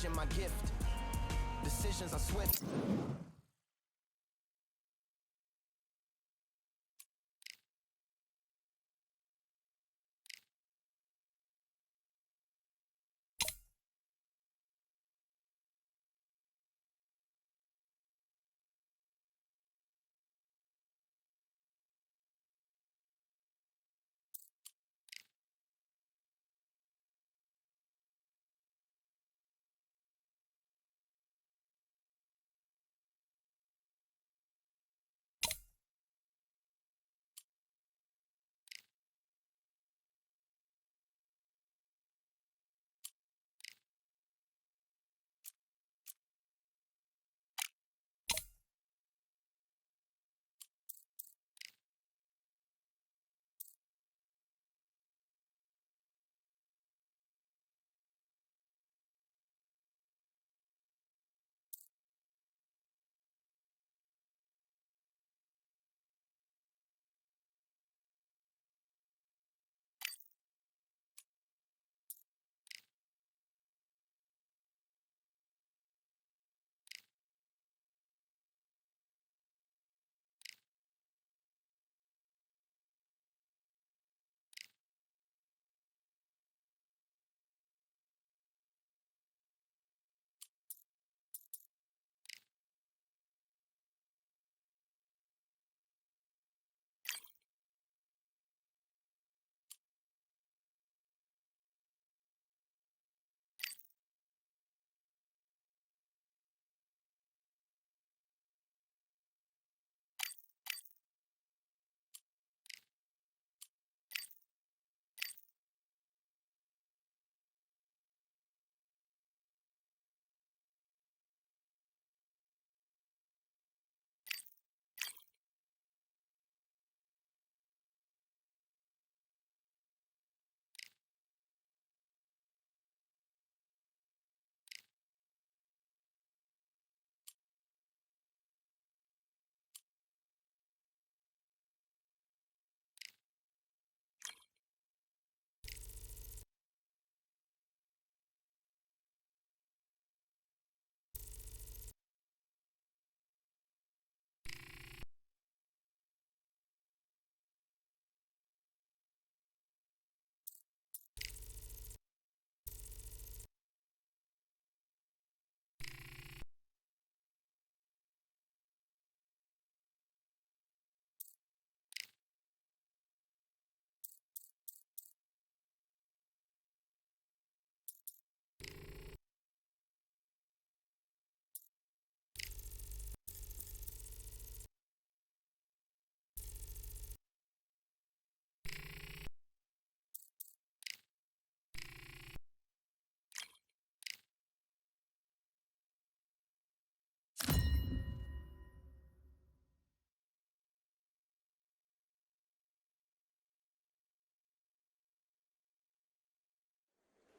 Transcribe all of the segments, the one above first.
precision, my gift. Decisions are swift.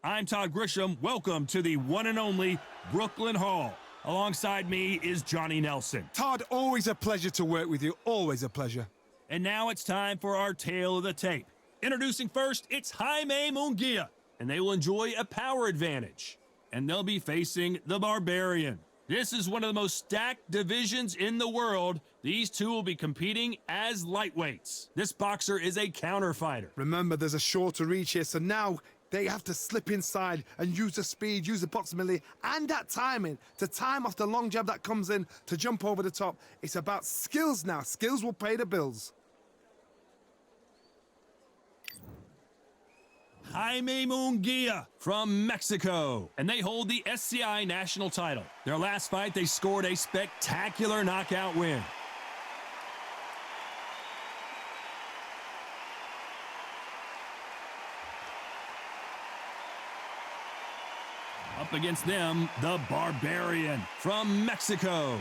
I'm Todd Grisham. Welcome to the one and only Brooklyn Hall. Alongside me is Johnny Nelson. Todd, always a pleasure to work with you. Always a pleasure. And now it's time for our tale of the tape. Introducing first, it's Jaime Munguía, and they will enjoy a power advantage. And they'll be facing the Barbarian. This is one of the most stacked divisions in the world. These two will be competing as lightweights. This boxer is a counter fighter. Remember, there's a shorter reach here, so now they have to slip inside and use the speed, use the proximity, and that timing to time off the long jab that comes in to jump over the top. It's about skills now. Skills will pay the bills. Jaime Munguía from Mexico, and they hold the SCI national title. Their last fight, they scored a spectacular knockout win. Up against them, the Barbarian from Mexico.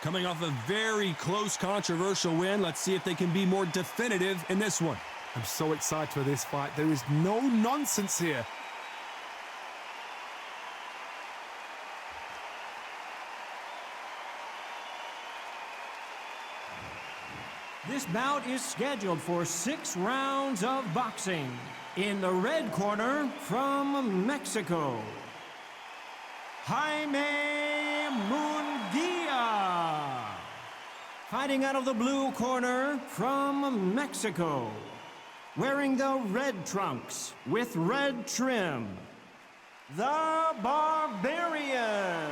Coming off a very close, controversial win, let's see if they can be more definitive in this one. I'm so excited for this fight. There is no nonsense here. This bout is scheduled for 6 rounds of boxing. In the red corner, from Mexico, Jaime Munguía. Fighting out of the blue corner from Mexico. Wearing the red trunks with red trim, the Barbarian.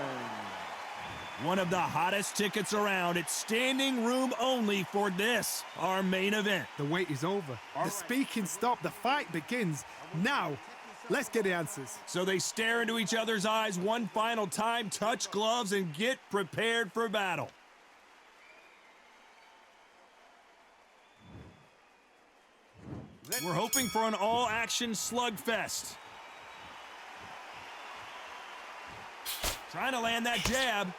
One of the hottest tickets around. It's standing room only for this, our main event. The wait is over. The speaking stopped. The fight begins. Now, let's get the answers. So they stare into each other's eyes one final time, touch gloves, and get prepared for battle. We're hoping for an all-action slugfest. Trying to land that jab.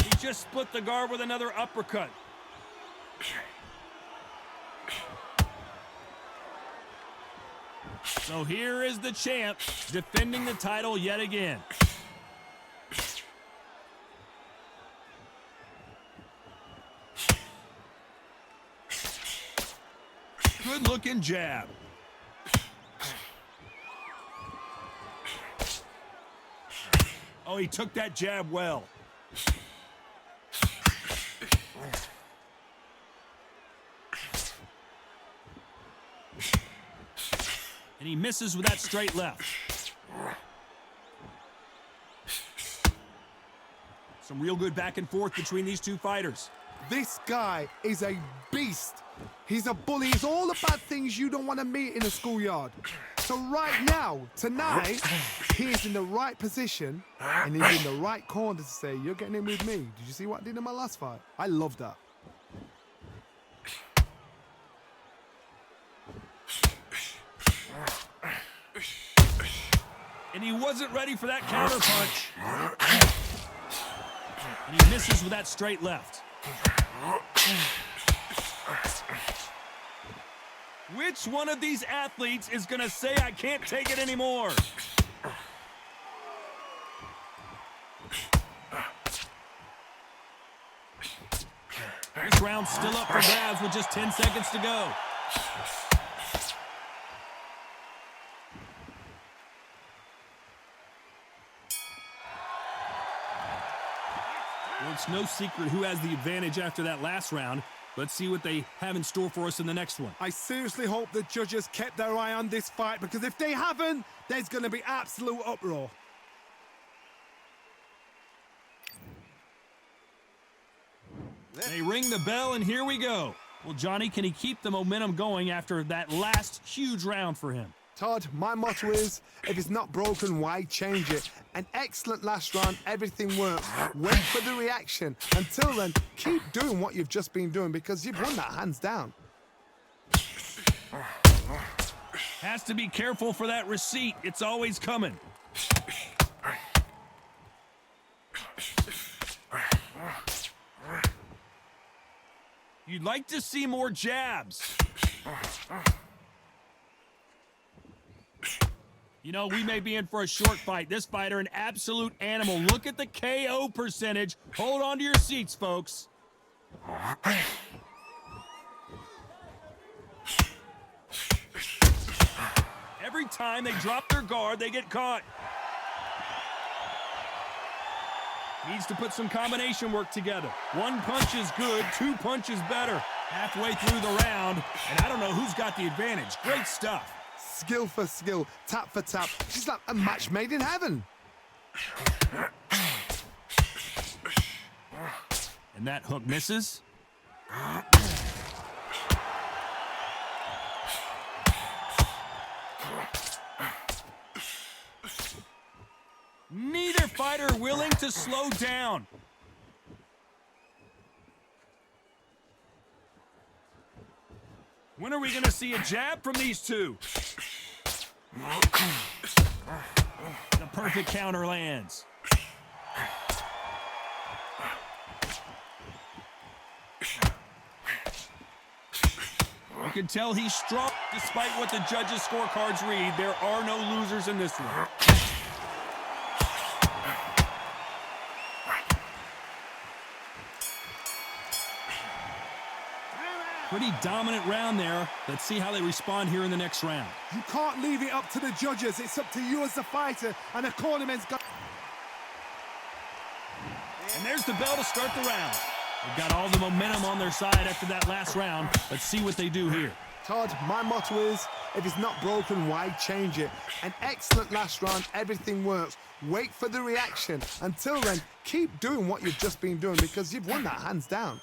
He just split the guard with another uppercut. So here is the champ defending the title yet again. Good-looking jab. Oh, he took that jab well. And he misses with that straight left. Some real good back and forth between these two fighters. This guy is a beast. He's a bully. He's all about things you don't want to meet in a schoolyard. So right now, tonight, he is in the right position and he's in the right corner to say, you're getting in with me. Did you see what I did in my last fight? I love that. And he wasn't ready for that counter punch. And he misses with that straight left. Which one of these athletes is going to say, I can't take it anymore? This round's still up for grabs with just 10 seconds to go. Well, it's no secret who has the advantage after that last round. Let's see what they have in store for us in the next one. I seriously hope the judges kept their eye on this fight, because if they haven't, there's going to be absolute uproar. They ring the bell, and here we go. Well, Johnny, can he keep the momentum going after that last huge round for him? Todd, my motto is, if it's not broken, why change it? An excellent last round, everything works. Wait for the reaction. Until then, keep doing what you've just been doing, because you've won that hands down. Has to be careful for that receipt. It's always coming. You'd like to see more jabs. You know, we may be in for a short fight. This fighter, an absolute animal. Look at the KO percentage. Hold on to your seats, folks. Every time they drop their guard, they get caught. Needs to put some combination work together. One punch is good, two punches better. Halfway through the round, and I don't know who's got the advantage. Great stuff. Skill for skill, tap for tap. She's like a match made in heaven. And that hook misses. Neither fighter willing to slow down. When are we going to see a jab from these two? The perfect counter lands. You can tell he's strong. Despite what the judges' scorecards read, there are no losers in this one. Pretty dominant round there. Let's see how they respond here in the next round. You can't leave it up to the judges. It's up to you as the fighter, and the cornerman's got... And there's the bell to start the round. They've got all the momentum on their side after that last round. Let's see what they do here. Todd, my motto is, if it's not broken, why change it? An excellent last round, everything works. Wait for the reaction. Until then, keep doing what you've just been doing because you've won that hands down.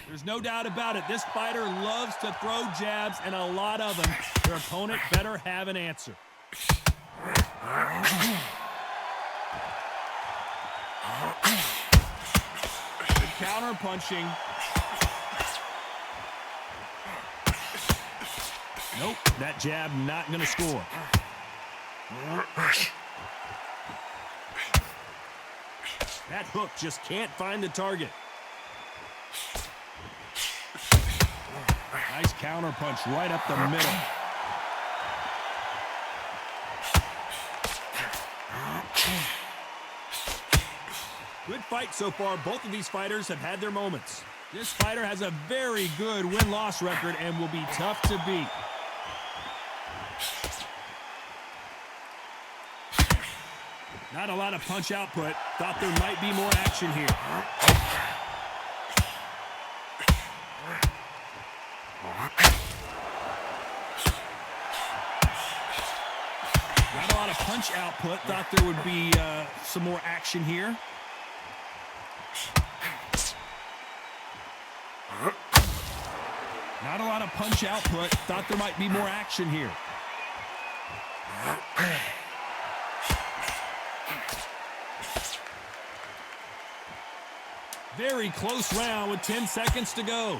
There's no doubt about it. This fighter loves to throw jabs, and a lot of them. Their opponent better have an answer. Good counter punching. Nope, that jab not going to score. That hook just can't find the target. Nice counter punch right up the middle. Good fight so far. Both of these fighters have had their moments. This fighter has a very good win-loss record and will be tough to beat. Not a lot of punch output. Thought there might be more action here. Not a lot of punch output. Thought there would be some more action here. Not a lot of punch output. Thought there might be more action here. Very close round with 10 seconds to go.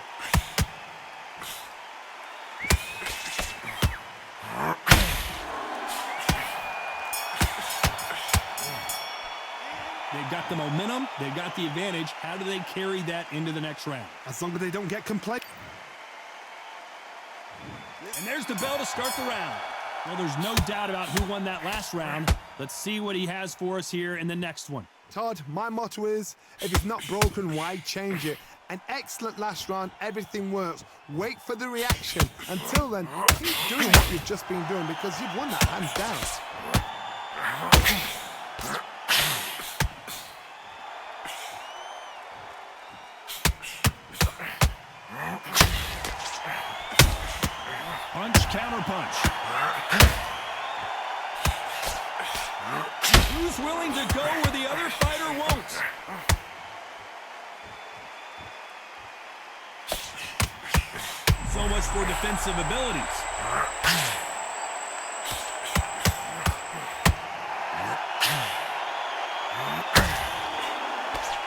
They've got the momentum. They've got the advantage. How do they carry that into the next round? As long as they don't get complacent. And there's the bell to start the round. Well, there's no doubt about who won that last round. Let's see what he has for us here in the next one. Todd, my motto is, if it's not broken, why change it? An excellent last round, everything works. Wait for the reaction. Until then, keep doing what you've just been doing because you've won that hands down. Punch, counter punch. Who's willing to go where the other fighter won't? So much for defensive abilities.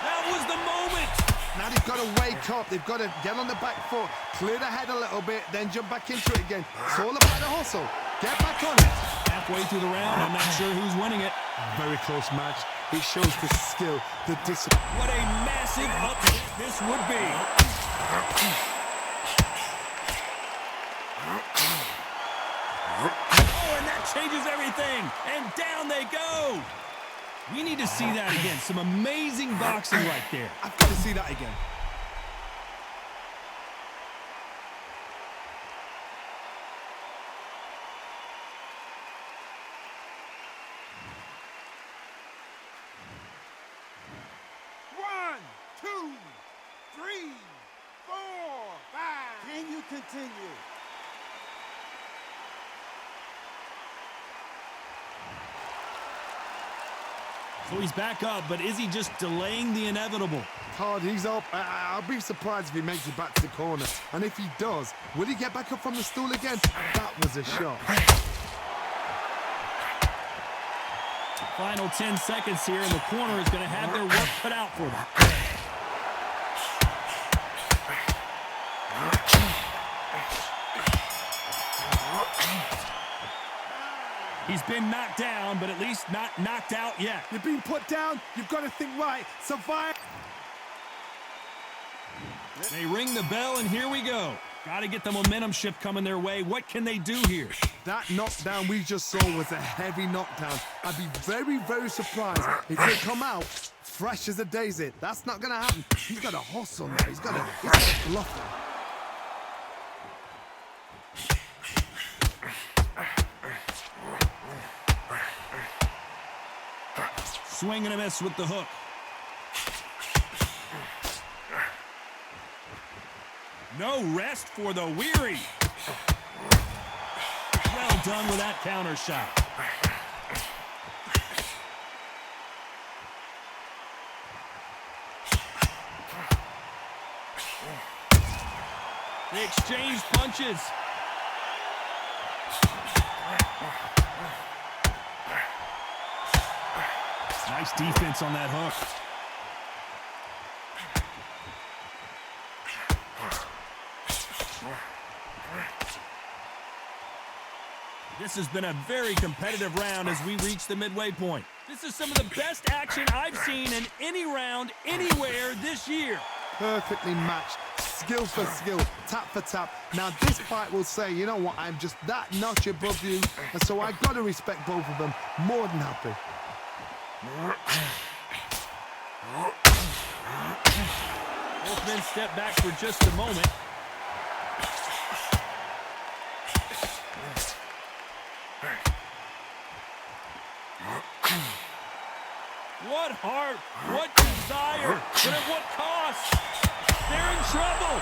That was the moment. Now they've got to wake up. They've got to get on the back foot, clear the head a little bit, then jump back into it again. It's all about the hustle. Get back on it. Halfway through the round, I'm not sure who's winning it. Very close match. It shows the skill, the discipline. What a massive upset this would be. Oh, and that changes everything. And down they go. We need to see that again. Some amazing boxing right there. I've got to see that again. One, two, three, four, five. Can you continue? So he's back up, but is he just delaying the inevitable? Todd, he's up. I'll be surprised if he makes it back to the corner. And if he does, will he get back up from the stool again? That was a shot. Final 10 seconds here, and the corner is going to have their work cut out for them. He's been knocked down, but at least not knocked out yet. You've been put down. You've got to think right. Survive. They ring the bell, and here we go. Got to get the momentum shift coming their way. What can they do here? That knockdown we just saw was a heavy knockdown. I'd be very, very surprised if they come out fresh as a daisy. That's not going to happen. He's got to hustle now. He's got to bluff him. Swing and a miss with the hook. No rest for the weary. Well done with that counter shot. They exchange punches. Nice defense on that hook. This has been a very competitive round as we reach the midway point. This is some of the best action I've seen in any round, anywhere this year. Perfectly matched, skill for skill, tap for tap. Now this fight will say, you know what, I'm just that notch above you, and so I've got to respect both of them. More than happy. Both men step back for just a moment. What heart, what desire, but at what cost? They're in trouble.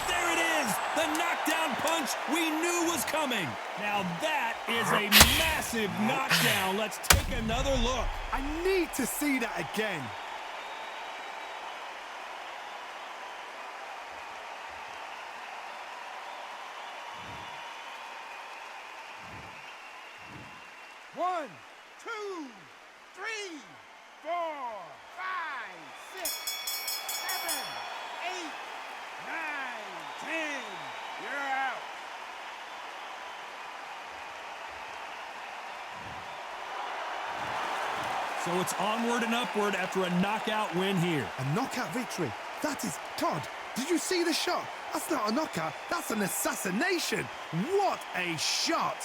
There it is, the knockdown punch we knew was coming. Now that is a massive knockdown. Let's take another look. I need to see that again. One, two, three, 4, 5, 6, 7, 8, 9, 10. You're out. So it's onward and upward after a knockout win here. A knockout victory. That is, Todd, did you see the shot? That's not a knockout, that's an assassination. What a shot.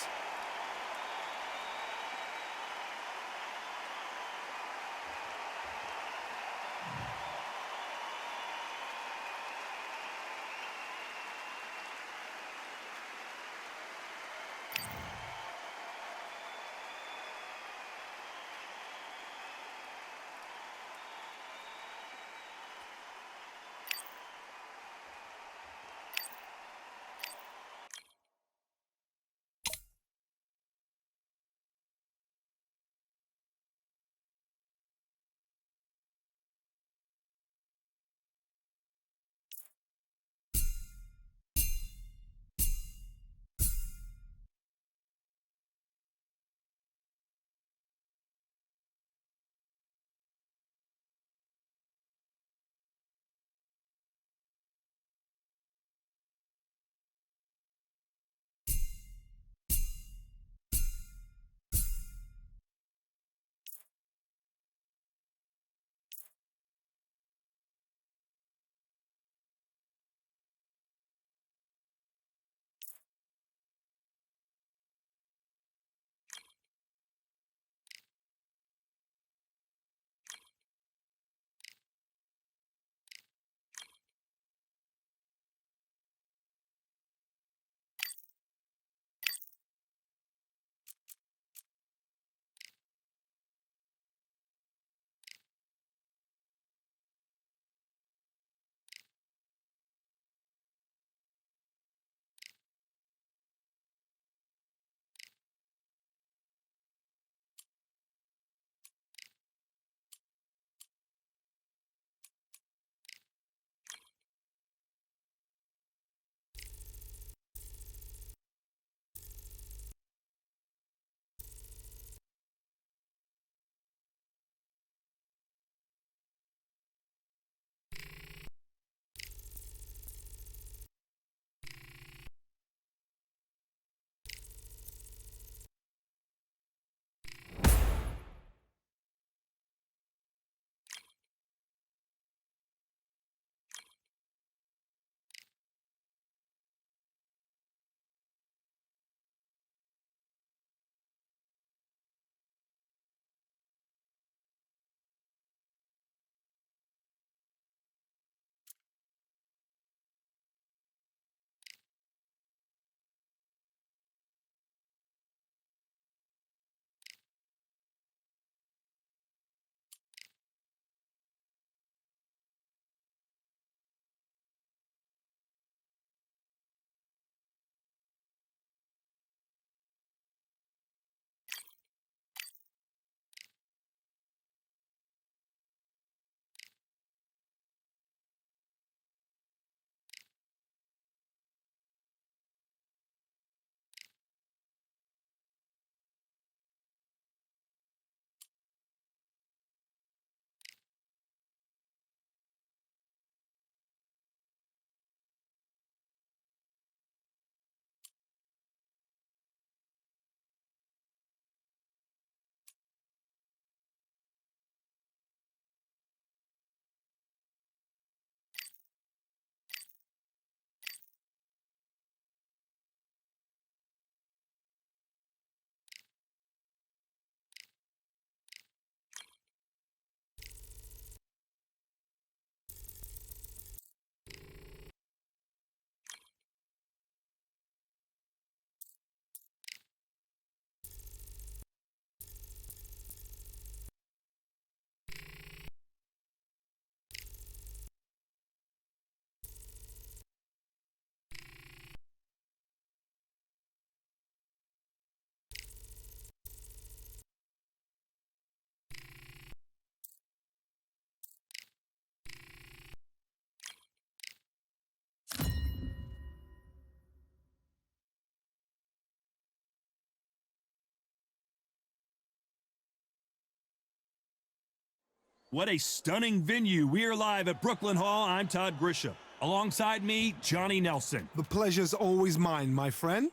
What a stunning venue. We are live at Brooklyn Hall. I'm Todd Grisham. Alongside me, Johnny Nelson. The pleasure's always mine, my friend.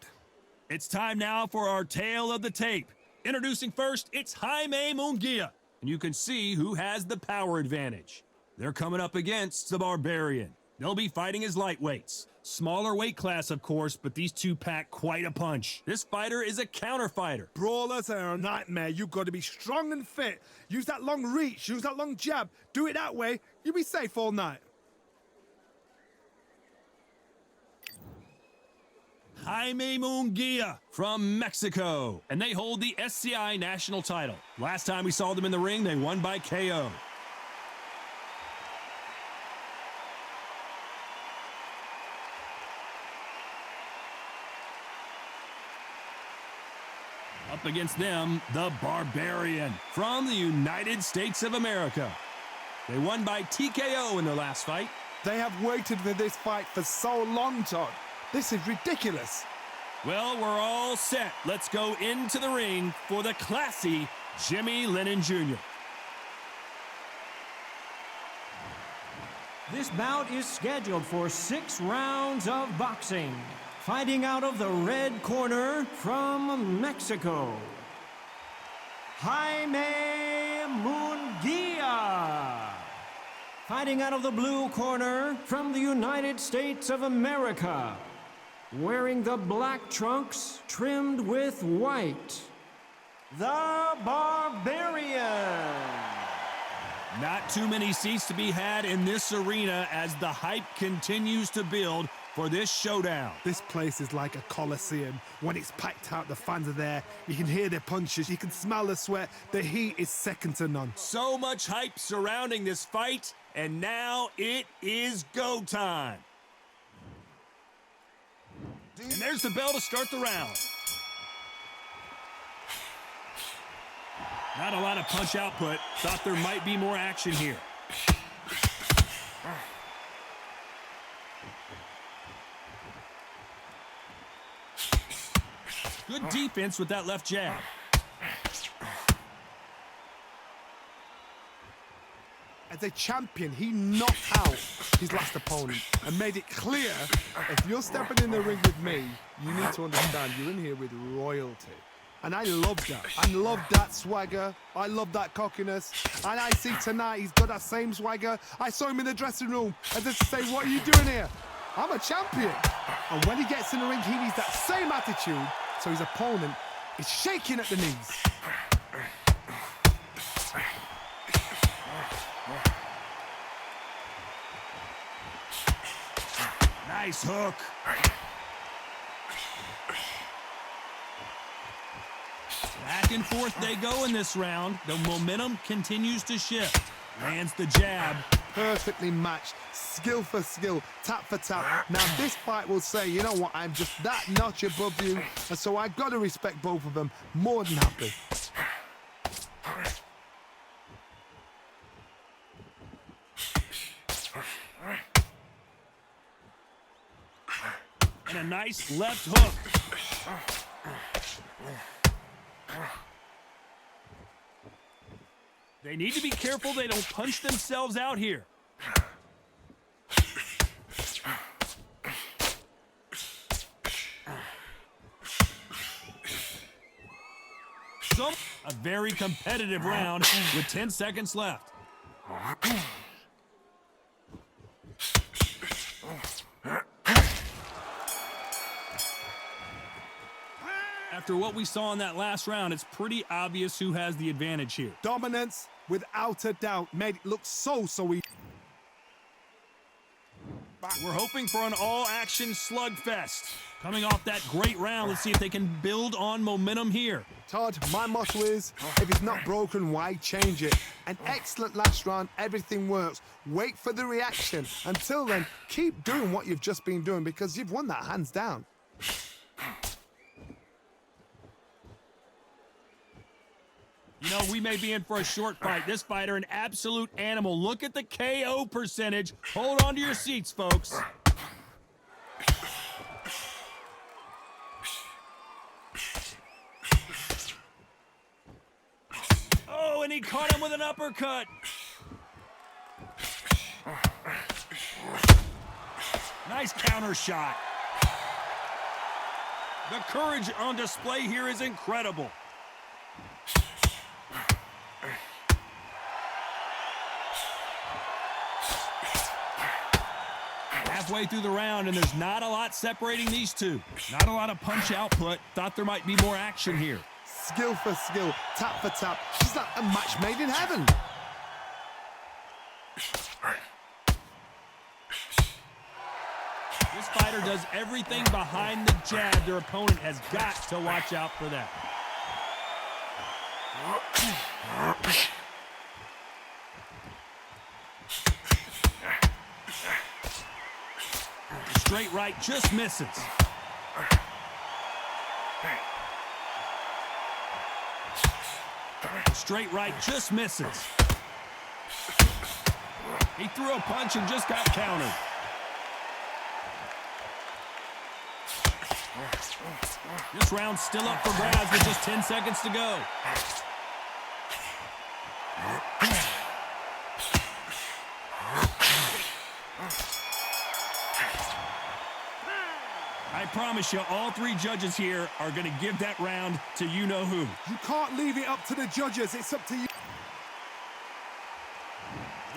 It's time now for our tale of the tape. Introducing first, it's Jaime Munguía. And you can see who has the power advantage. They're coming up against the Barbarian. They'll be fighting as lightweights. Smaller weight class, of course, but these two pack quite a punch. This fighter is a counter fighter. Brawlers are a nightmare. You've got to be strong and fit. Use that long reach. Use that long jab. Do it that way. You'll be safe all night. Jaime Munguía from Mexico. And they hold the SCI national title. Last time we saw them in the ring, they won by KO. Up against them, the Barbarian from the United States of America. They won by TKO in their last fight. They have waited for this fight for so long, Todd. This is ridiculous. Well, we're all set. Let's go into the ring for the classy Jimmy Lennon Jr. This bout is scheduled for 6 rounds of boxing. Fighting out of the red corner from Mexico, Jaime Munguía. Fighting out of the blue corner from the United States of America, wearing the black trunks trimmed with white, the Barbarian. Not too many seats to be had in this arena as the hype continues to build for this showdown. This place is like a coliseum. When it's packed out, the fans are there. You can hear their punches. You can smell the sweat. The heat is second to none. So much hype surrounding this fight, and now it is go time. And there's the bell to start the round. Not a lot of punch output. Thought there might be more action here. Good defense with that left jab. As a champion, he knocked out his last opponent and made it clear, if you're stepping in the ring with me, you need to understand you're in here with royalty. And I love that. I love that swagger. I love that cockiness. And I see tonight he's got that same swagger. I saw him in the dressing room and just say, what are you doing here? I'm a champion. And when he gets in the ring, he needs that same attitude. So his opponent is shaking at the knees. Nice hook. Back and forth they go in this round. The momentum continues to shift. Lands the jab. Perfectly matched, skill for skill, tap for tap. Now this fight will say, you know what, I'm just that notch above you, and so I've got to respect both of them. More than happy. And a nice left hook. They need to be careful they don't punch themselves out here. A very competitive round with 10 seconds left. After what we saw in that last round, it's pretty obvious who has the advantage here. Dominance, without a doubt, made it look so easy. We're hoping for an all-action slugfest. Coming off that great round, let's see if they can build on momentum here. Todd, my motto is, if it's not broken, why change it? An excellent last round, everything works. Wait for the reaction. Until then, keep doing what you've just been doing because you've won that hands down. You know, we may be in for a short fight. This fighter, an absolute animal. Look at the KO percentage. Hold on to your seats, folks. Oh, and he caught him with an uppercut. Nice counter shot. The courage on display here is incredible. Halfway through the round, and there's not a lot separating these two. Not a lot of punch output. Thought there might be more action here. Skill for skill, tap for tap. She's like a match made in heaven. This fighter does everything behind the jab. Their opponent has got to watch out for that. Straight right just misses. Straight right just misses. He threw a punch and just got countered. This round's still up for grabs with just 10 seconds to go. I promise you, all three judges here are going to give that round to you-know-who. You can't leave it up to the judges. It's up to you.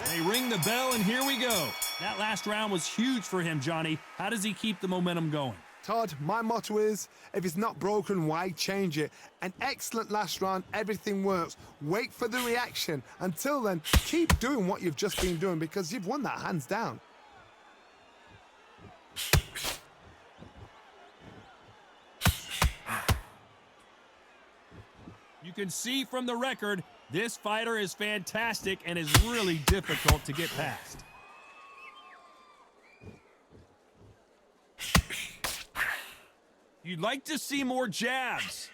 They ring the bell, and here we go. That last round was huge for him, Johnny. How does he keep the momentum going? Todd, my motto is, if it's not broken, why change it? An excellent last round, everything works. Wait for the reaction. Until then, keep doing what you've just been doing because you've won that hands down. You can see from the record, this fighter is fantastic and is really difficult to get past. You'd like to see more jabs.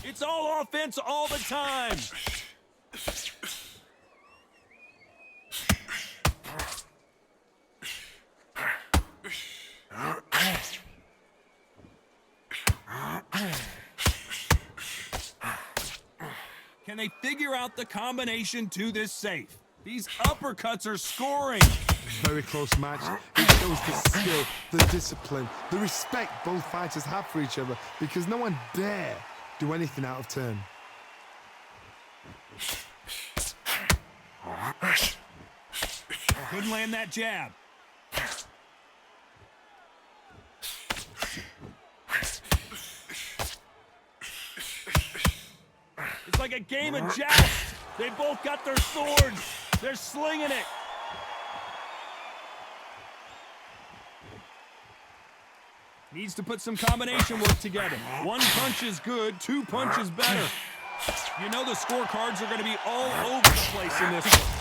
It's all offense all the time. Can they figure out the combination to this safe? These uppercuts are scoring. Very close match. It shows the skill, the discipline, the respect both fighters have for each other because no one dare do anything out of turn. Couldn't land that jab. It's like a game of joust. They both got their swords. They're slinging it. Needs to put some combination work together. One punch is good, two punches better. You know the scorecards are going to be all over the place in this one.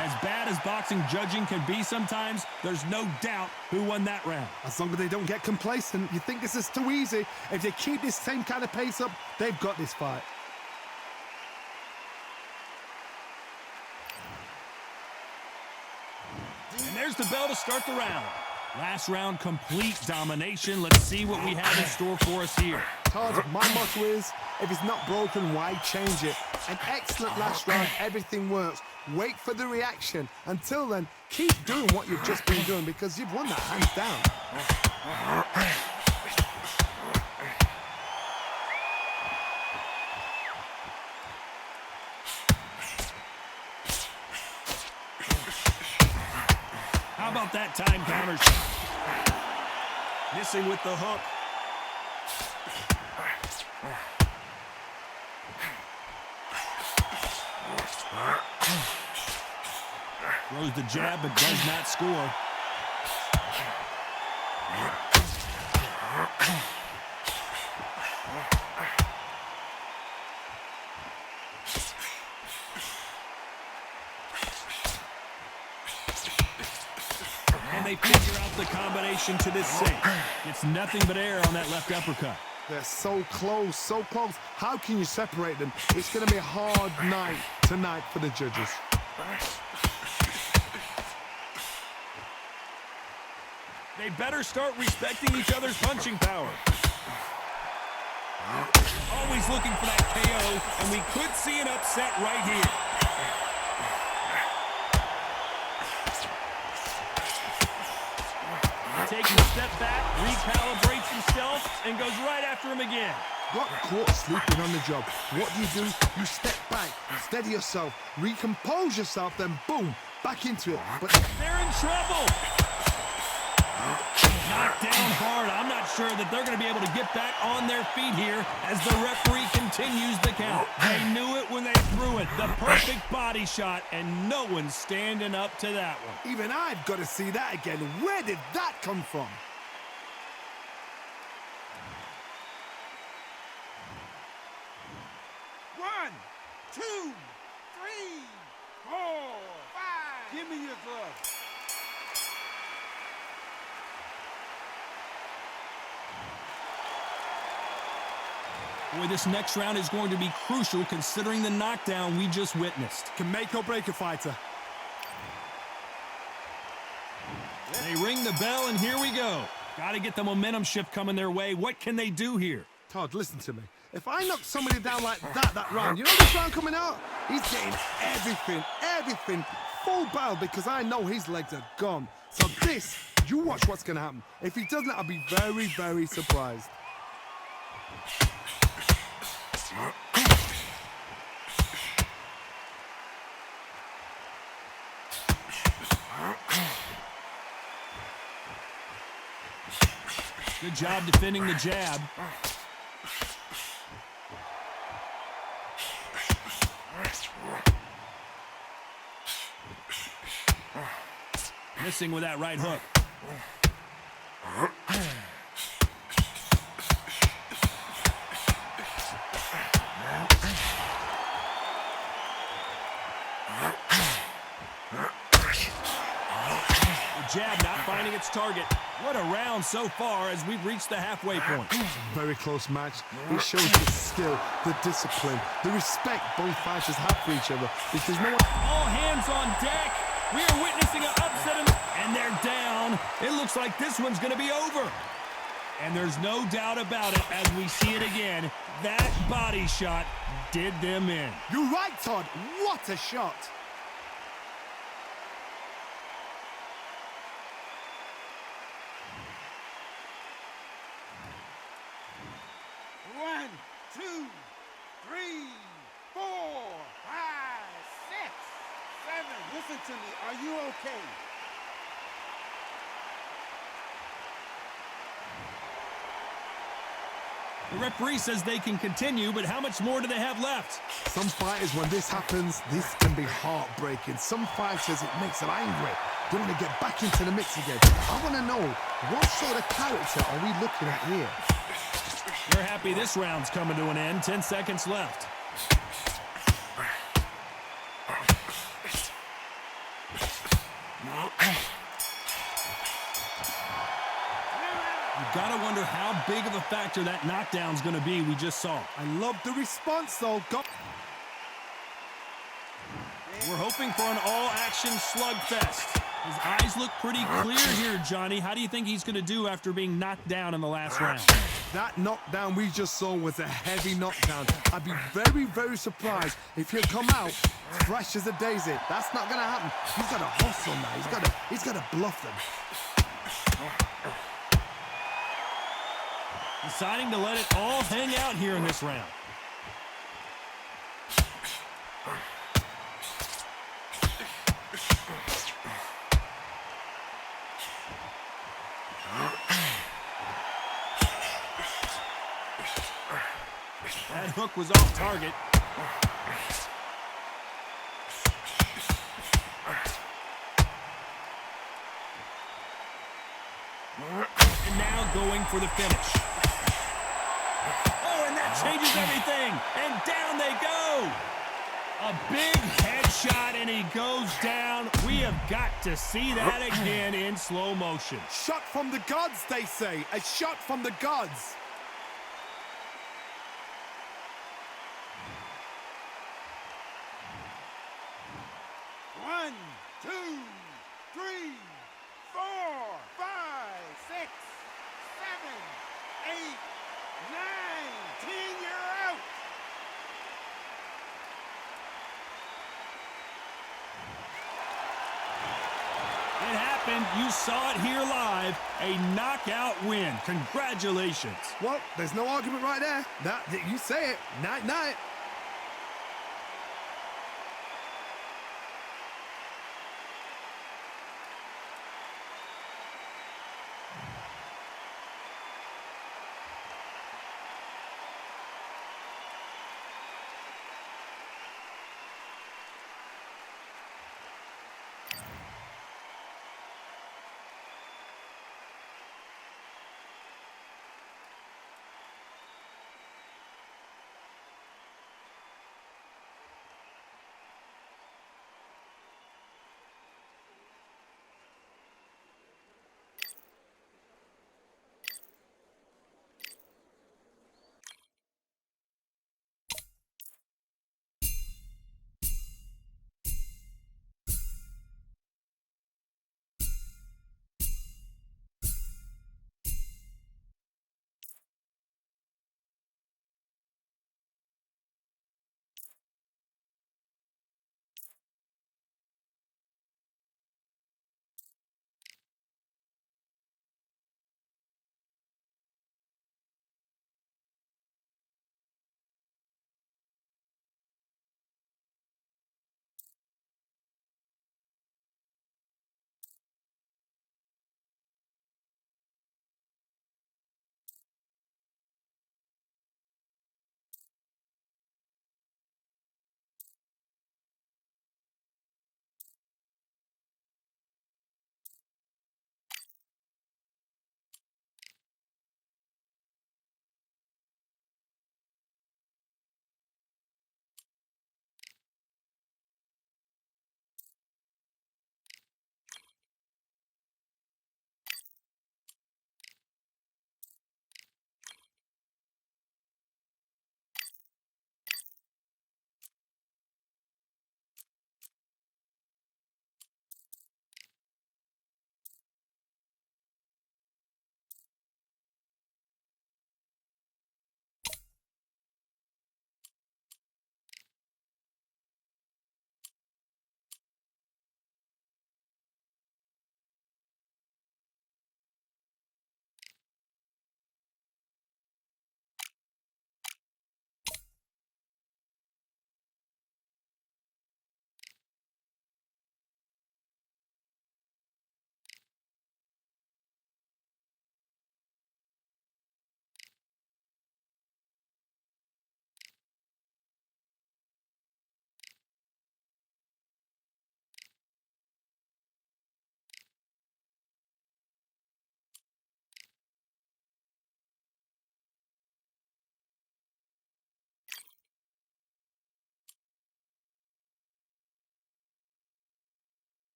As bad as boxing judging can be sometimes, there's no doubt who won that round. As long as they don't get complacent, you think this is too easy. If they keep this same kind of pace up, they've got this fight. And there's the bell to start the round. Last round, complete domination. Let's see what we have in store for us here. Todd, my motto is, if it's not broken, why change it? An excellent last round, everything works. Wait for the reaction. Until then, keep doing what you've just been doing because you've won that hands down. How about that time counter shot? Missing with the hook. Throws the jab but does not score. And they figure out the combination to this sink. It's nothing but air on that left uppercut. They're so close, so close. How can you separate them? It's going to be a hard night tonight for the judges. They better start respecting each other's punching power. Always looking for that KO, and we could see an upset right here. Takes a step back, recalibrates himself, and goes right after him again. Got caught sleeping on the job. What do? You step back, steady yourself, recompose yourself, then boom, back into it. But they're in trouble. Knocked down hard. I'm not sure that they're going to be able to get back on their feet here as the referee continues the count. They knew it when they threw it. The perfect body shot, and no one's standing up to that one. even I've got to see that again. Where did that come from? One, two, three, four, five. Give me your glove. Boy, this next round is going to be crucial considering the knockdown we just witnessed. Can make or break a fighter. They ring the bell, and here we go. Got to get the momentum shift coming their way. What can they do here? Todd, listen to me. If I knock somebody down like that round, you know this round coming out? He's getting everything, full barrel, because I know his legs are gone. So this, you watch what's going to happen. If he doesn't, I'll be very, very surprised. Good job defending the jab. Missing with that right hook. The jab not finding its target. What a round so far as we've reached the halfway point. Very close match. It shows the skill, the discipline, the respect both fighters have for each other, because no one... All hands on deck. We are witnessing an upset, and they're down. It looks like this one's going to be over. And there's no doubt about it as we see it again. That body shot did them in. You're right, Todd. What a shot. One, two, three, four, five, six, seven. Listen to me. Are you okay? The referee says they can continue, but how much more do they have left? Some fighters, when this happens, this can be heartbreaking. Some fighters, it makes them angry. They want to get back into the mix again. I want to know, what sort of character are we looking at here? We're happy this round's coming to an end. 10 seconds left. You gotta wonder how big of a factor that knockdown's gonna be we just saw. I love the response, though. We're hoping for an all-action slugfest. His eyes look pretty clear here, Johnny. How do you think he's gonna do after being knocked down in the last round? That knockdown we just saw was a heavy knockdown. I'd be very, very surprised if he'll come out fresh as a daisy. That's not gonna happen. He's got to hustle now. He's got to bluff them. Deciding to let it all hang out here in this round. That hook was off target. And now going for the finish. Oh, and that changes everything. And down they go. A big headshot, and he goes down. We have got to see that again in slow motion. Shot from the gods, they say. A shot from the gods. One, two, three, four, five, 8, 9, 10, you're out. It happened. You saw it here live. A knockout win. Congratulations. Well, there's no argument right there. You say it. Night-night.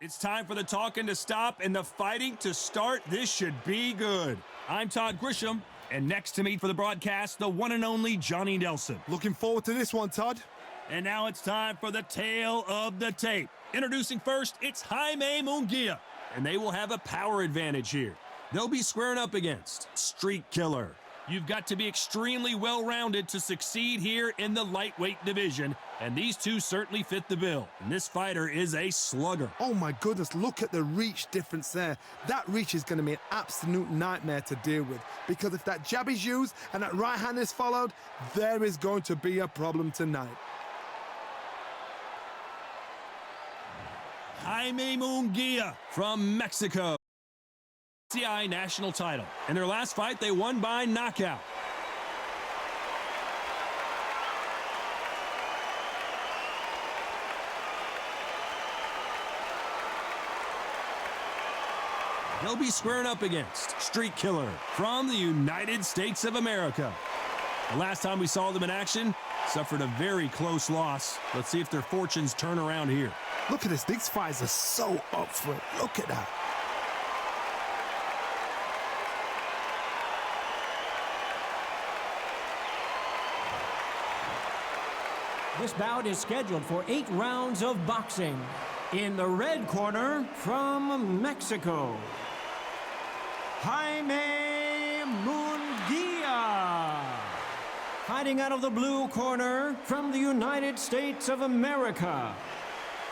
It's time for the talking to stop and the fighting to start. This should be good. I'm Todd Grisham, and next to me for the broadcast, the one and only Johnny Nelson. Looking forward to this one, Todd. And now it's time for the tale of the tape. Introducing first, it's Jaime Munguía, and they will have a power advantage here. They'll be squaring up against Street Killer, You've got to be extremely well-rounded to succeed here in the lightweight division, and these two certainly fit the bill. And this fighter is a slugger. Oh my goodness, look at the reach difference there. That reach is going to be an absolute nightmare to deal with, because if that jab is used and that right hand is followed, there is going to be a problem tonight. Jaime Munguía from Mexico. CI national title. In their last fight, they won by knockout. They'll be squaring up against Street Killer from the United States of America. The last time we saw them in action, suffered a very close loss. Let's see if their fortunes turn around here. Look at this. These fighters are so up for it. Look at that. This bout is scheduled for 8 rounds of boxing. In the red corner, from Mexico, Jaime Munguía. Fighting out of the blue corner, from the United States of America,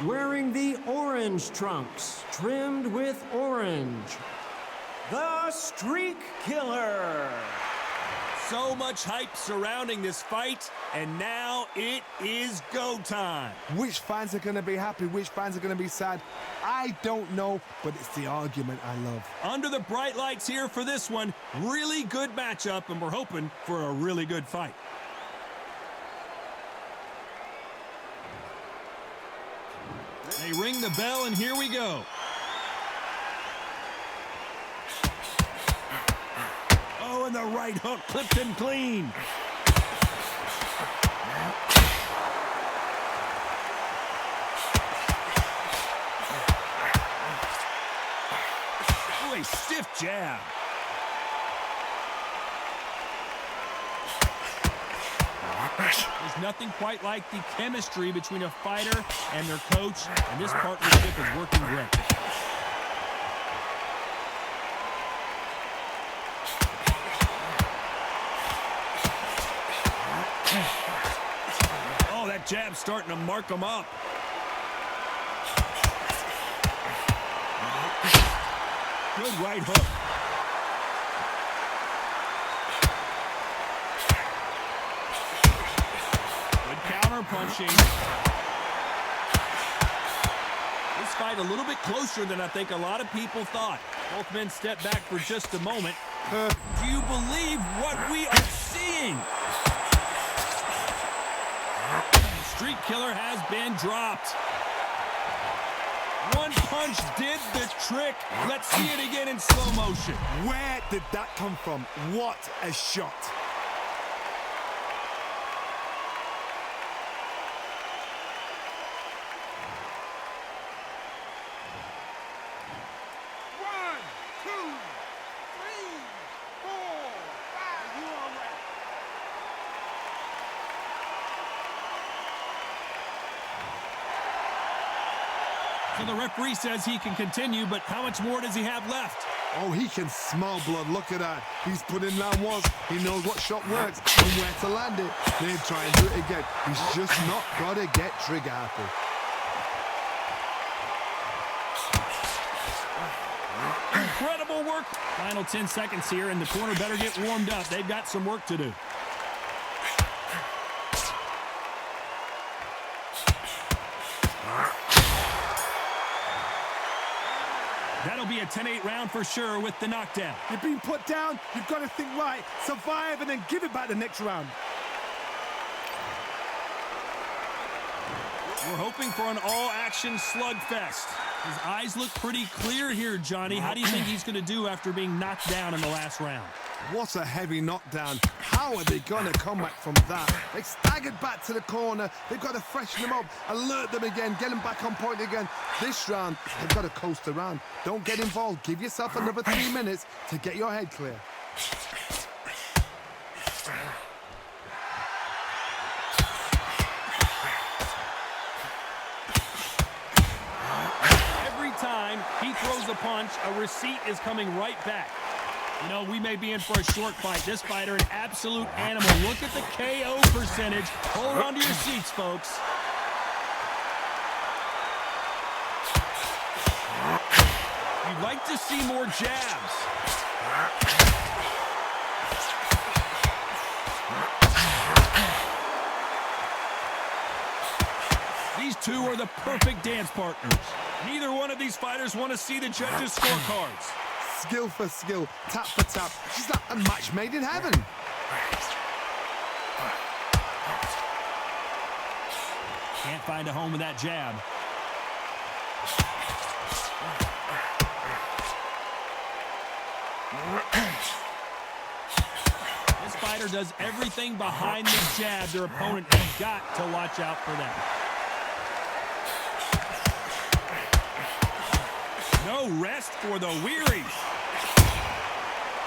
wearing the orange trunks, trimmed with orange, the Streak Killer. So much hype surrounding this fight, and now it is go time. Which fans are going to be happy? Which fans are going to be sad? I don't know, but it's the argument I love. Under the bright lights here for this one, really good matchup, and we're hoping for a really good fight. They ring the bell, and here we go. Oh, and the right hook clipped him clean. Oh, a stiff jab. There's nothing quite like the chemistry between a fighter and their coach, and this partnership is working great. Oh, that jab's starting to mark him up. Good right hook. Punching. This fight a little bit closer than I think a lot of people thought. Both men step back for just a moment. Do you believe what we are seeing? Street Killer has been dropped. One punch did the trick. Let's see it again in slow motion. Where did that come from? What a shot. So the referee says he can continue, but how much more does he have left? Oh, he can smell blood. Look at that. He's put in round one. He knows what shot works and where to land it. Then try and do it again. He's just not got to get trigger happy. Incredible work. Final 10 seconds here, and the corner better get warmed up. They've got some work to do. That'll be a 10-8 round for sure with the knockdown. You've been put down. You've got to think right, survive, and then give it back the next round. We're hoping for an all-action slugfest. His eyes look pretty clear here, Johnny. How do you think he's going to do after being knocked down in the last round? What a heavy knockdown. How are they going to come back from that? They staggered back to the corner. They've got to freshen them up, alert them again, get them back on point again. This round, they've got to coast around. Don't get involved. Give yourself another 3 minutes to get your head clear. Every time he throws a punch, a receipt is coming right back. You know, we may be in for a short fight. This fighter, an absolute animal. Look at the KO percentage. Hold on to your seats, folks. You'd like to see more jabs. These two are the perfect dance partners. Neither one of these fighters want to see the judges' scorecards. Skill for skill, tap for tap. She's like a match made in heaven. Can't find a home with that jab. This fighter does everything behind the jab. Their opponent has got to watch out for that. No rest for the weary.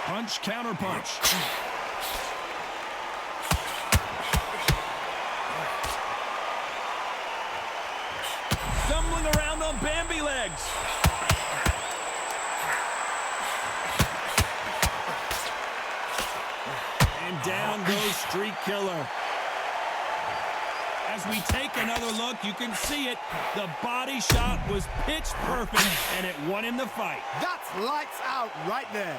Punch, counter punch. Stumbling around on Bambi legs. And down goes Street Killer. As we take another look, you can see it. The body shot was pitch perfect, and it won him the fight. That's lights out right there.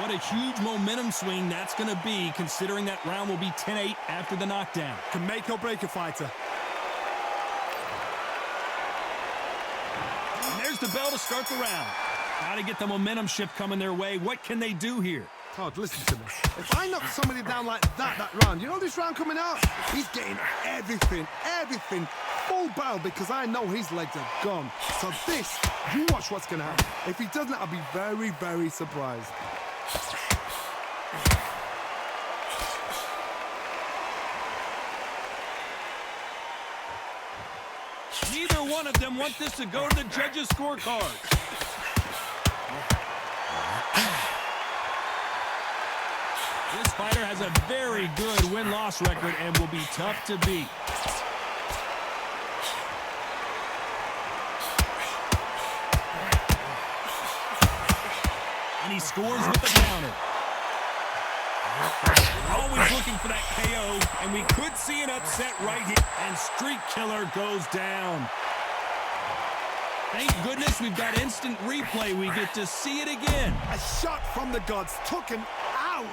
What a huge momentum swing that's going to be, considering that round will be 10-8 after the knockdown. Can make or break a fighter. And there's the bell to start the round. Got to get the momentum shift coming their way. What can they do here? Todd, listen to this. If I knock somebody down like that round, you know this round coming out? He's getting everything, full barrel, because I know his legs are gone. So this, you watch what's going to happen. If he doesn't, I'll be very, very surprised. Neither one of them want this to go to the judges' scorecard. This fighter has a very good win-loss record and will be tough to beat. And he scores with the counter. Always looking for that KO, and we could see an upset right here. And Street Killer goes down. Thank goodness we've got instant replay. We get to see it again. A shot from the gods took him out.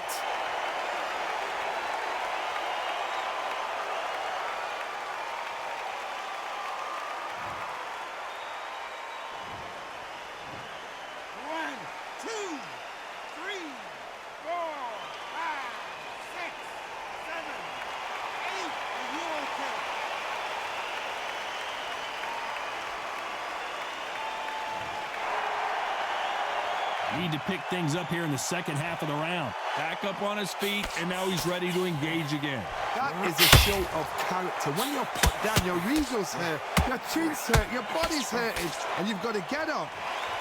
Need to pick things up here in the second half of the round. Back up on his feet, and now he's ready to engage again. That is a show of character. When you're put down, your regionals hurt, your chin's hurt, your body's hurting, and you've got to get up,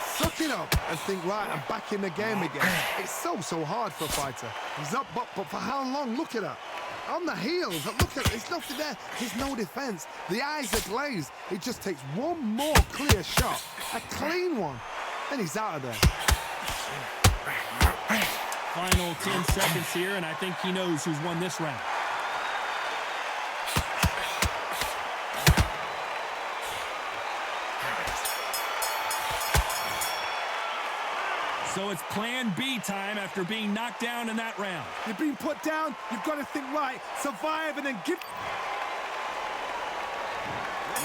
suck it up, and think, right, I'm back in the game again. It's so hard for a fighter. He's up, but for how long? Look at that. On the heels, look at it, there's nothing there. There's no defense. The eyes are glazed. It just takes one more clear shot, a clean one, and he's out of there. Final 10 seconds here, and I think he knows who's won this round. So it's plan B time after being knocked down in that round. You've been put down, you've got to think right, survive, and then give...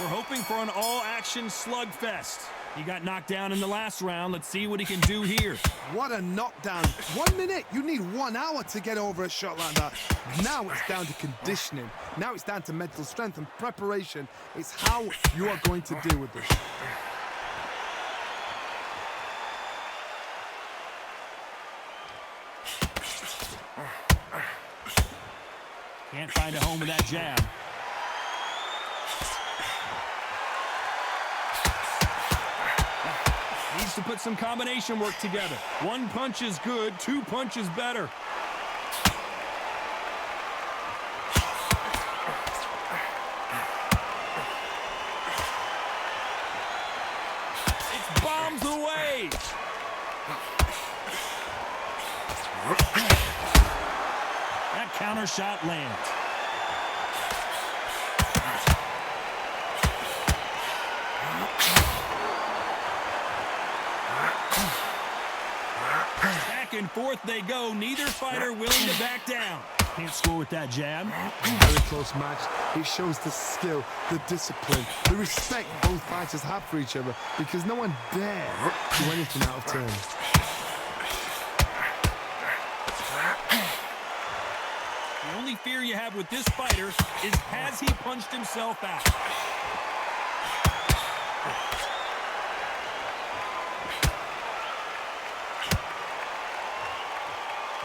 We're hoping for an all-action slugfest. He got knocked down in the last round. Let's see what he can do here. What a knockdown. 1 minute, you need 1 hour to get over a shot like that. Now it's down to conditioning. Now it's down to mental strength and preparation. It's how you are going to deal with this. Can't find a home with that jab. Needs to put some combination work together. One punch is good, two punches better. It's bombs away. That counter shot lands. Back and forth they go. Neither fighter willing to back down. Can't score with that jab. Very close match. It shows the skill, the discipline, the respect both fighters have for each other because no one dare do anything out of turn. The only fear you have with this fighter is has he punched himself out?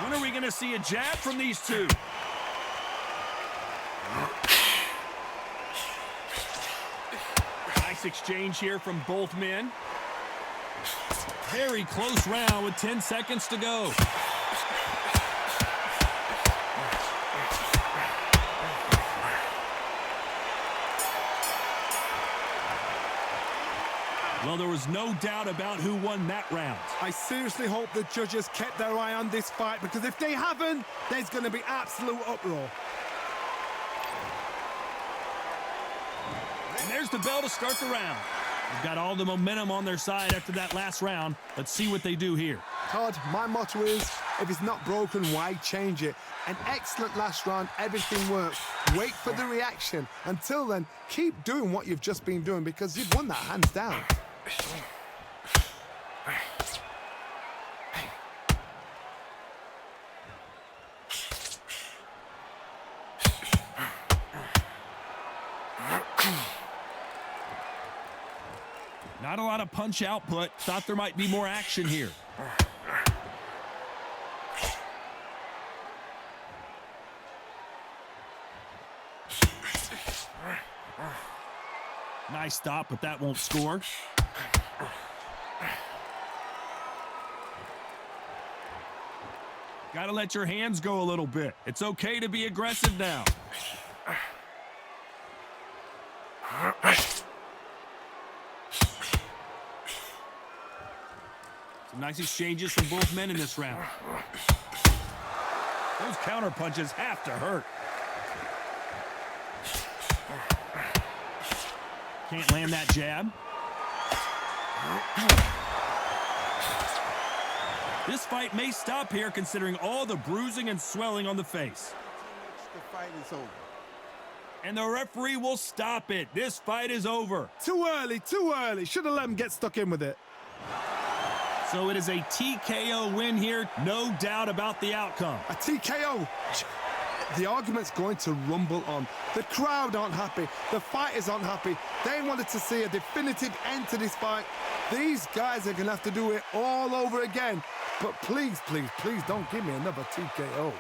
When are we going to see a jab from these two? Nice exchange here from both men. Very close round with 10 seconds to go. Well, there was no doubt about who won that round. I seriously hope the judges kept their eye on this fight because if they haven't, there's going to be absolute uproar. And there's the bell to start the round. They've got all the momentum on their side after that last round. Let's see what they do here. Todd, my motto is, if it's not broken, why change it? An excellent last round, everything worked. Wait for the reaction. Until then, keep doing what you've just been doing because you've won that hands down. Not a lot of punch output. Thought there might be more action here. Nice stop, but that won't score. Got to let your hands go a little bit. It's okay to be aggressive now. Some nice exchanges from both men in this round. Those counter punches have to hurt. Can't land that jab. This fight may stop here considering all the bruising and swelling on the face. The fight is over. And the referee will stop it. This fight is over. Too early, too early. Should have let him get stuck in with it. So it is a TKO win here. No doubt about the outcome. A TKO. The argument's going to rumble on. The crowd aren't happy. The fighters aren't happy. They wanted to see a definitive end to this fight. These guys are going to have to do it all over again. But please, please, please don't give me another TKO.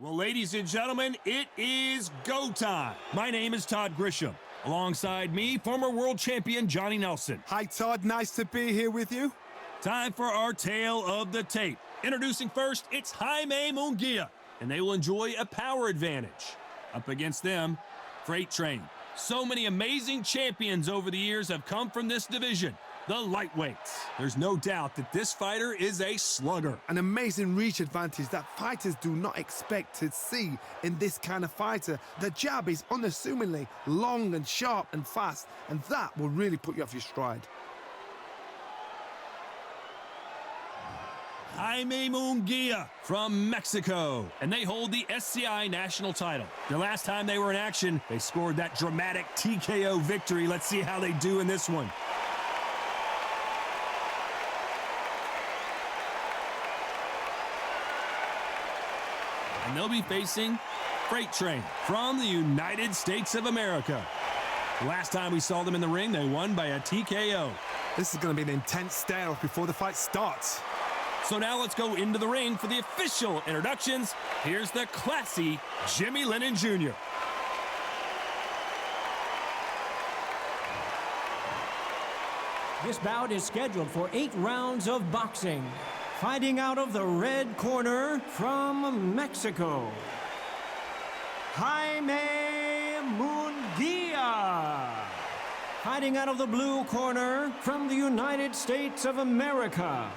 Well, ladies and gentlemen, it is go time. My name is Todd Grisham. Alongside me, former world champion Johnny Nelson. Hi, Todd. Nice to be here with you. Time for our tale of the tape. Introducing first, it's Jaime Munguía, and they will enjoy a power advantage. Up against them, Freight Train. So many amazing champions over the years have come from this division, the lightweights. There's no doubt that this fighter is a slugger. An amazing reach advantage that fighters do not expect to see in this kind of fighter. The jab is unassumingly long and sharp and fast, and that will really put you off your stride. Jaime Munguía from Mexico, and they hold the SCI national title. The last time they were in action, they scored that dramatic TKO victory. Let's see how they do in this one. And they'll be facing Freight Train from the United States of America. The last time we saw them in the ring, they won by a TKO. This is going to be an intense stare-off before the fight starts. So now let's go into the ring for the official introductions. Here's the classy Jimmy Lennon Jr. This bout is scheduled for 8 rounds of boxing. Fighting out of the red corner from Mexico, Jaime Munguía. Fighting out of the blue corner from the United States of America,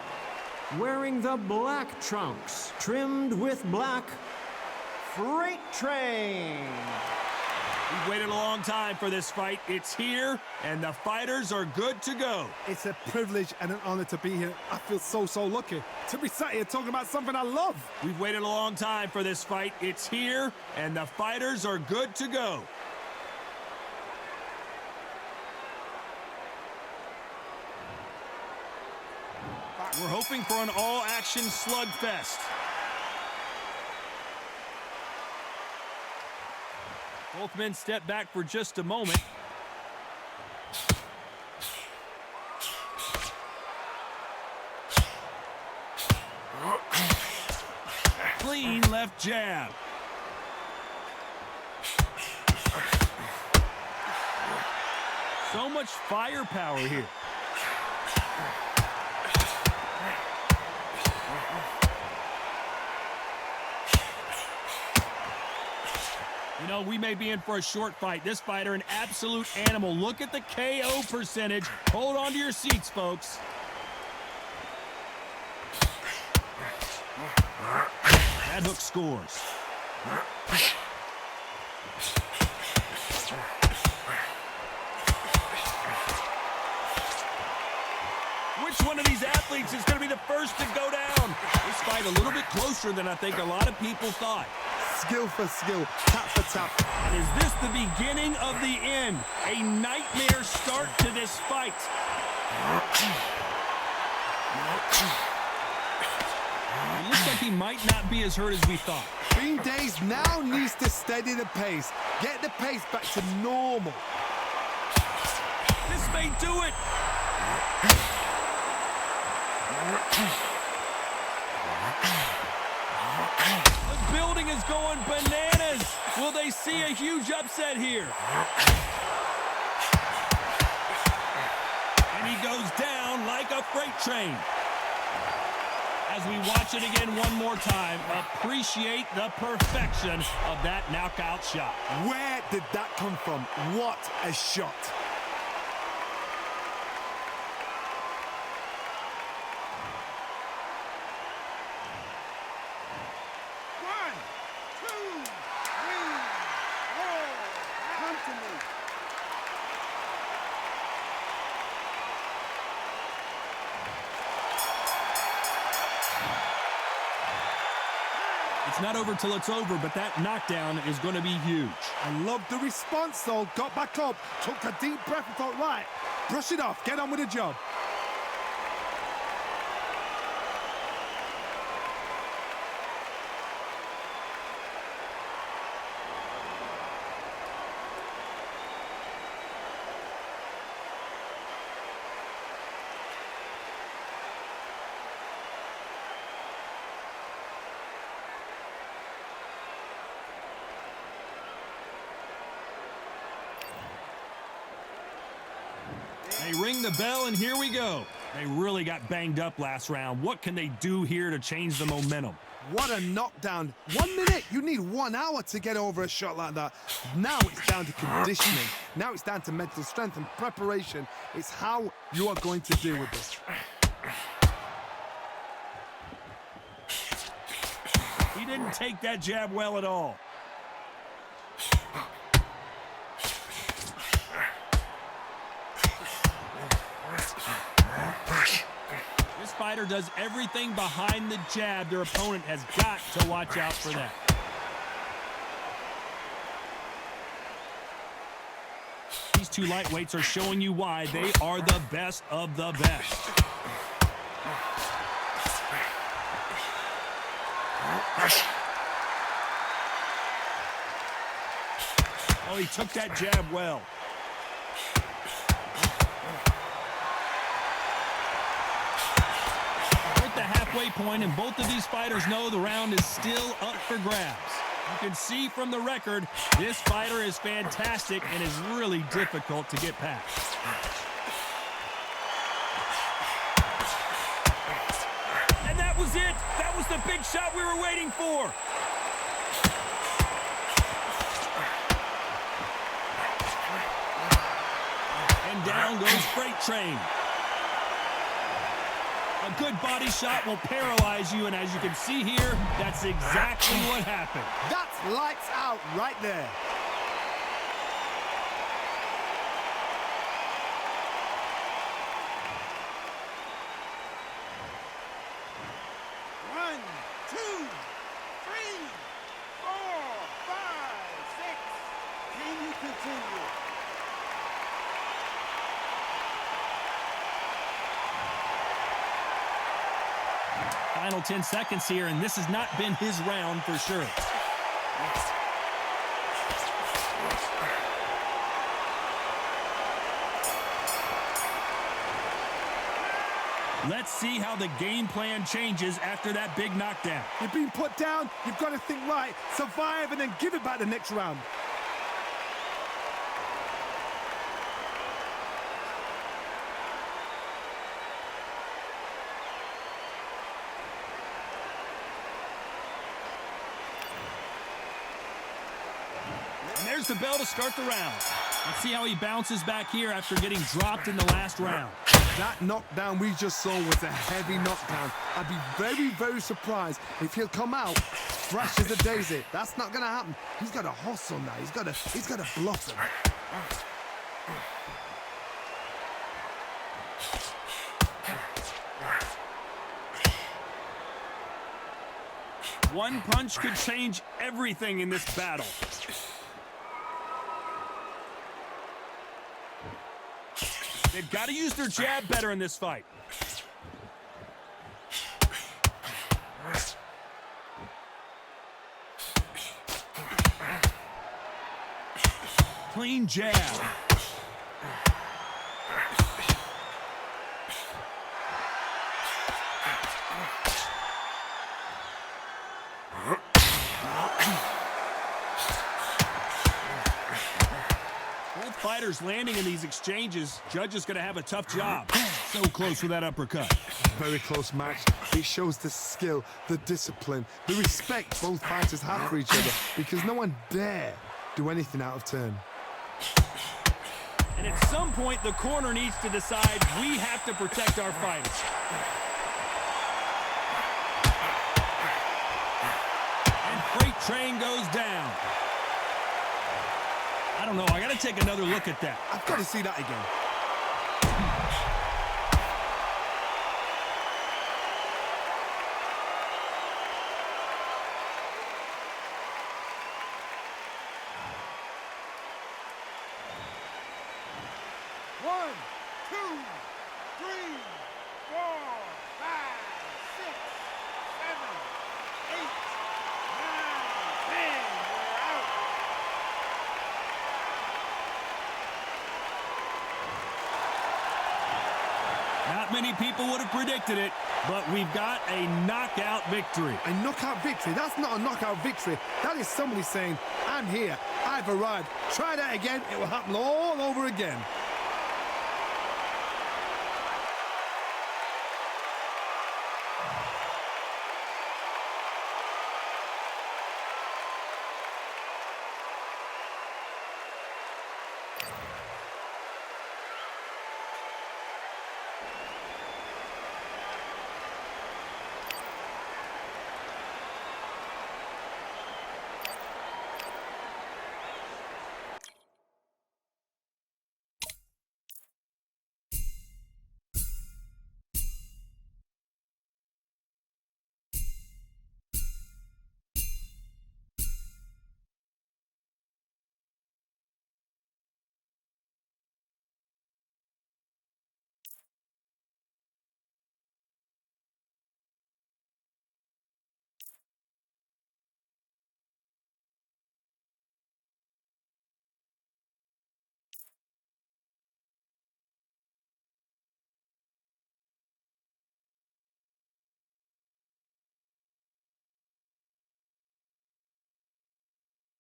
wearing the black trunks trimmed with black, Freight Train. We've waited a long time for this fight. It's here, and the fighters are good to go. It's a privilege and an honor to be here. I feel so lucky to be sat here talking about something I love. We've waited a long time for this fight. It's here, and the fighters are good to go. We're hoping for an all-action slugfest. Both men step back for just a moment. Clean left jab. So much firepower here. You know, we may be in for a short fight. This fighter, an absolute animal. Look at the KO percentage. Hold on to your seats, folks. That hook scores. Which one of these athletes is going to be the first to go down? This fight a little bit closer than I think a lot of people thought. Skill for skill, tap for tap. And is this the beginning of the end? A nightmare start to this fight. It looks like he might not be as hurt as we thought. Bean Days now needs to steady the pace. Get the pace back to normal. This may do it. The building is going bananas. Will they see a huge upset here? And he goes down like a freight train. As we watch it again one more time, appreciate the perfection of that knockout shot. Where did that come from? What a shot. It's not over till it's over, but that knockdown is going to be huge. I love the response, though. Got back up, took a deep breath and thought, right, brush it off, get on with the job. They ring the bell, and here we go. They really got banged up last round. What can they do here to change the momentum? What a knockdown. 1 minute, you need 1 hour to get over a shot like that. Now it's down to conditioning. Now it's down to mental strength and preparation. It's how you are going to deal with this. He didn't take that jab well at all. This fighter does everything behind the jab. Their opponent has got to watch out for that. These two lightweights are showing you why they are the best of the best. Oh, he took that jab well. We're at the halfway point, and both of these fighters know the round is still up for grabs. You can see from the record, this fighter is fantastic and is really difficult to get past. And that was it. That was the big shot we were waiting for. And down goes Freight Train. A good body shot will paralyze you, and as you can see here, that's exactly what happened. That's lights out right there. One, two, three, 4, 5, 6. Can you continue? Final 10 seconds here, and this has not been his round for sure. Let's see how the game plan changes after that big knockdown. You've been put down, you've got to think right, survive, and then give it back the next round. And there's the bell to start the round. Let's see how he bounces back here after getting dropped in the last round. That knockdown we just saw was a heavy knockdown. I'd be very, very surprised if he'll come out fresh as a daisy. That's not gonna happen. He's got to hustle now. He's got to blossom. One punch could change everything in this battle. They've got to use their jab better in this fight. Clean jab. Both fighters landing in these exchanges. Judge is going to have a tough job. So close with that uppercut. Very close match. It shows the skill, the discipline, the respect both fighters have for each other, because no one dare do anything out of turn. And at some point, the corner needs to decide we have to protect our fighters. And Freight Train goes down. I don't know. I got to take another look at that. I've got to see that again. One, two, three, 4, 5, 6, 7, 8, 9, 10. We're out. Not many people would have predicted it, but we've got a knockout victory. A knockout victory? That's not a knockout victory. That is somebody saying, I'm here, I've arrived. Try that again, it will happen all over again.